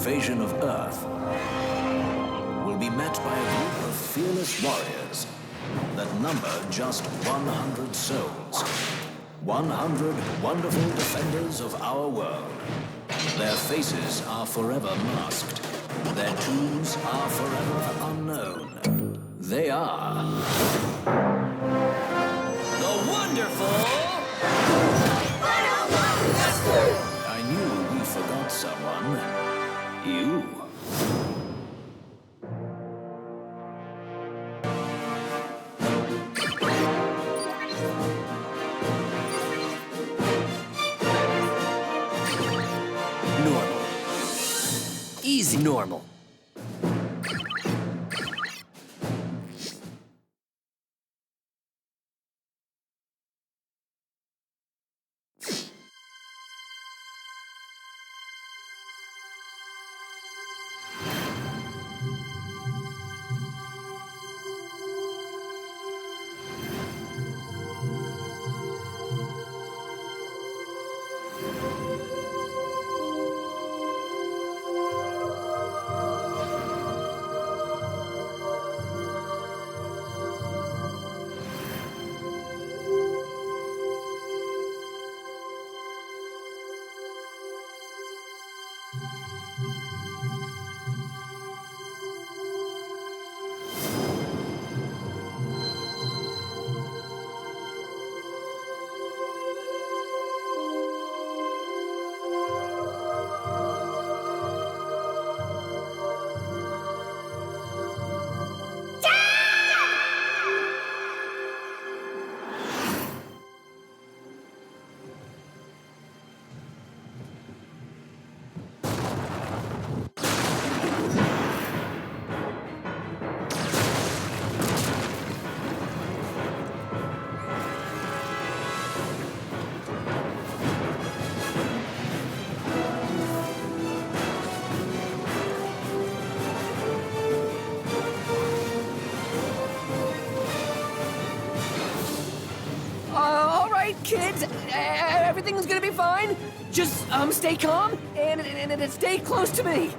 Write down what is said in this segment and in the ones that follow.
invasion of Earth will be met by a group of fearless warriors that number just 100 souls. 100 wonderful defenders of our world. Their faces are forever masked. Their tombs are forever unknown. They are... the wonderful... I knew we forgot someone. You. Normal. Easy normal. Kids, everything's gonna be fine. Just stay calm and stay close to me.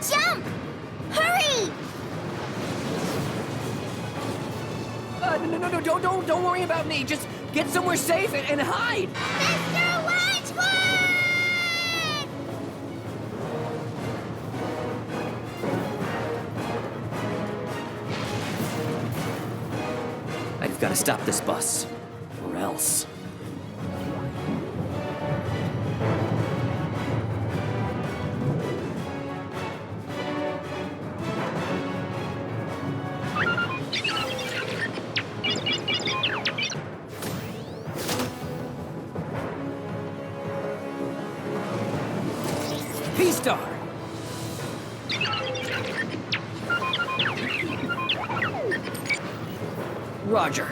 Jump! Hurry! No, don't worry about me. Just get somewhere safe and hide. Mr. Wedgwood! I've got to stop this bus, or else. P-Star! Roger.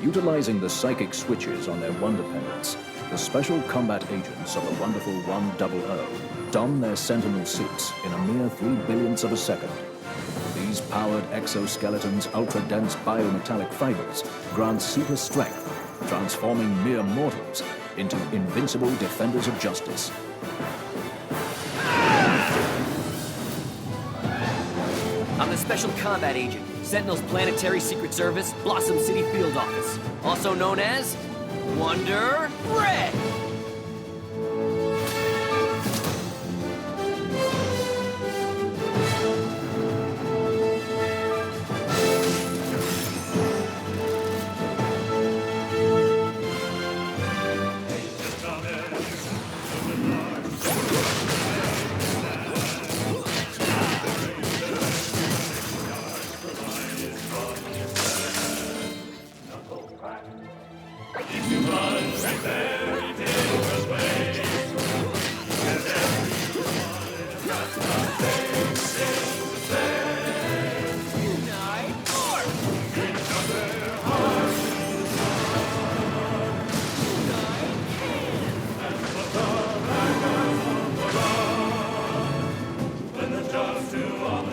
Utilizing the psychic switches on their Wonder pendants, the special combat agents of the wonderful 100 don their sentinel suits in a mere 3 billionths of a second. These powered exoskeletons' ultra-dense biometallic fibers grant super strength, transforming mere mortals into invincible defenders of justice. I'm the Special Combat Agent, Sentinel's Planetary Secret Service, Blossom City Field Office, also known as Wonder Red.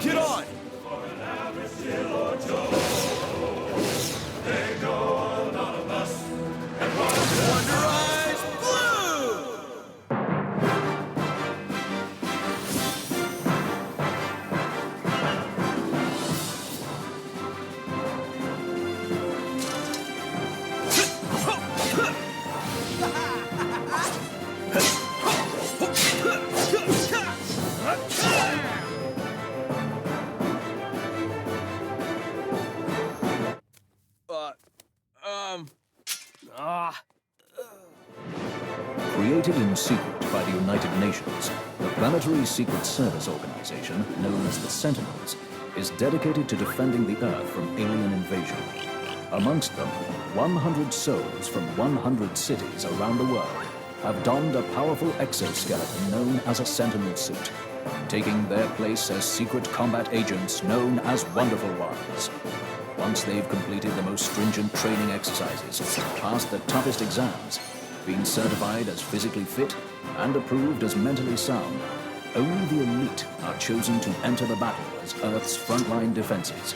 Get on! Wonder Eyes Blue! Created in secret by the United Nations, the Planetary Secret Service Organization, known as the Sentinels, is dedicated to defending the Earth from alien invasion. Amongst them, 100 souls from 100 cities around the world have donned a powerful exoskeleton known as a Sentinel suit, taking their place as secret combat agents known as Wonderful Ones. Once they've completed the most stringent training exercises, passed the toughest exams, been certified as physically fit, and approved as mentally sound, only the elite are chosen to enter the battle as Earth's frontline defenses.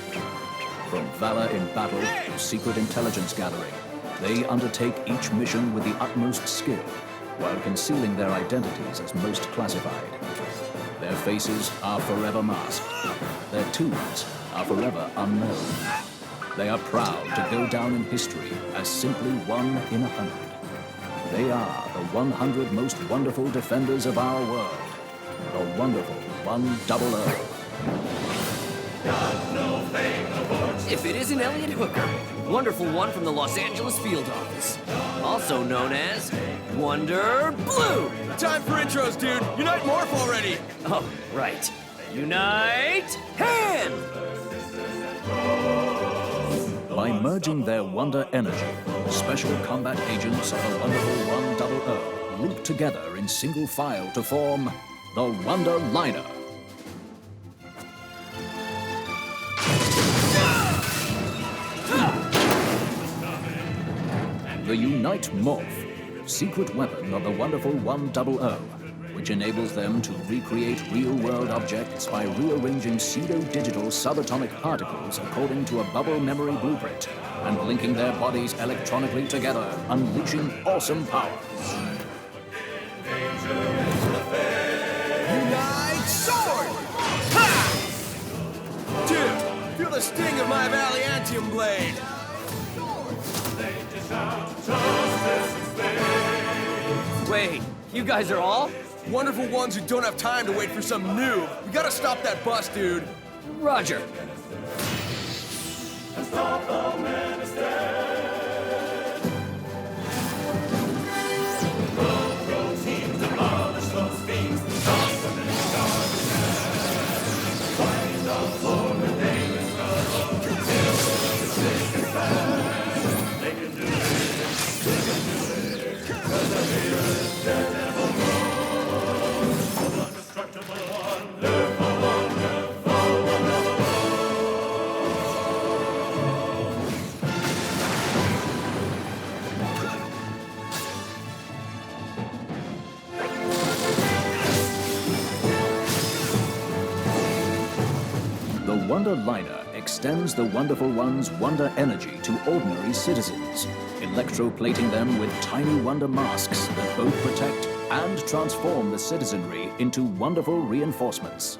From valor in battle to secret intelligence gathering, they undertake each mission with the utmost skill, while concealing their identities as most classified. Their faces are forever masked. Their tombs are forever unknown. They are proud to go down in history as simply 1 in 100. They are the 100 most wonderful defenders of our world. The wonderful 100. If it isn't Elliot Hooker, Wonderful One from the Los Angeles Field Office, also known as Wonder Blue. Time for intros, dude. Unite Morph already. Oh, right. Unite Hand! By merging their wonder energy, special combat agents of the wonderful 100 link together in single file to form the Wonder Liner. The Unite Morph, secret weapon of the wonderful 100, which enables them to recreate real-world objects by rearranging pseudo-digital subatomic particles according to a bubble memory blueprint and linking their bodies electronically together, unleashing awesome power. Unite Sword! Ha! Dude, feel the sting of my Valiantium blade. Wait, you guys are all? Wonderful ones who don't have time to wait for some noob. We gotta stop that bus, dude. Roger. Wonder Liner extends the Wonderful One's Wonder energy to ordinary citizens, electroplating them with tiny Wonder masks that both protect and transform the citizenry into wonderful reinforcements.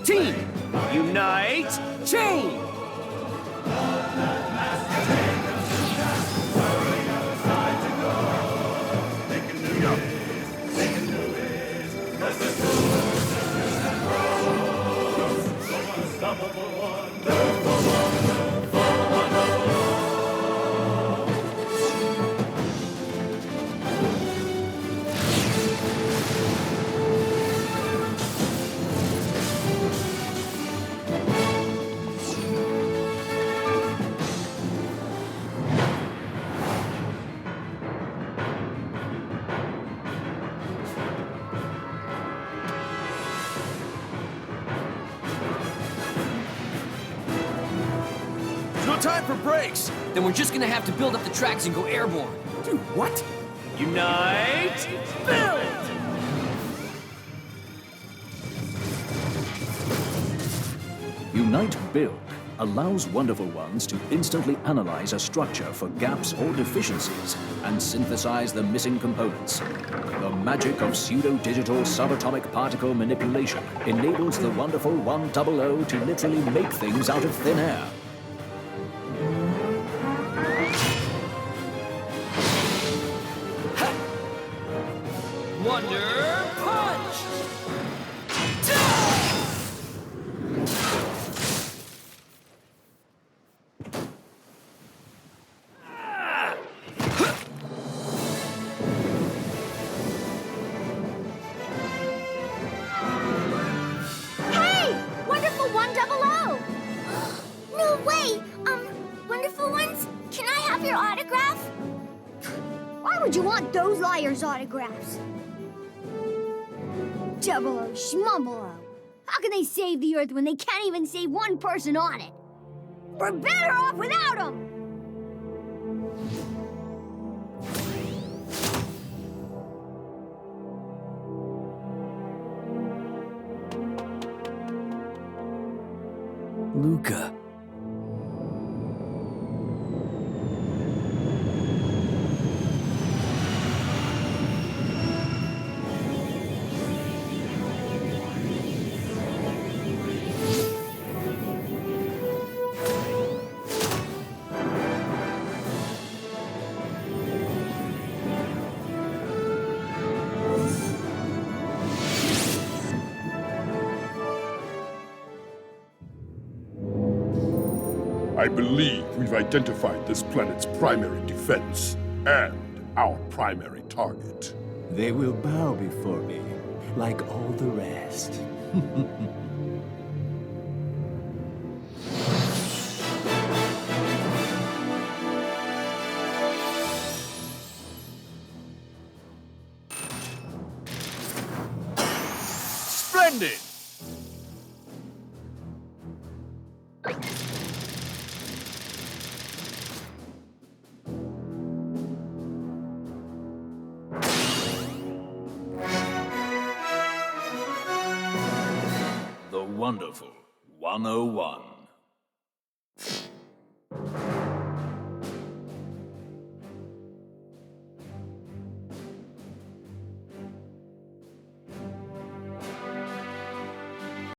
Team, unite, chain! No time for breaks! Then we're just gonna have to build up the tracks and go airborne. Dude, what? Unite, build! Unite Build allows Wonderful Ones to instantly analyze a structure for gaps or deficiencies and synthesize the missing components. The magic of pseudo-digital subatomic particle manipulation enables the Wonderful 100 to literally make things out of thin air. Wonder Punch! Hey! Wonderful 100! No way! Wonderful Ones, can I have your autograph? Why would you want those liars' autographs? Double O, Schmumble O. How can they save the Earth when they can't even save one person on it? We're better off without them! Luca. I believe we've identified this planet's primary defense and our primary target. They will bow before me, like all the rest. Splendid! Wonderful 101.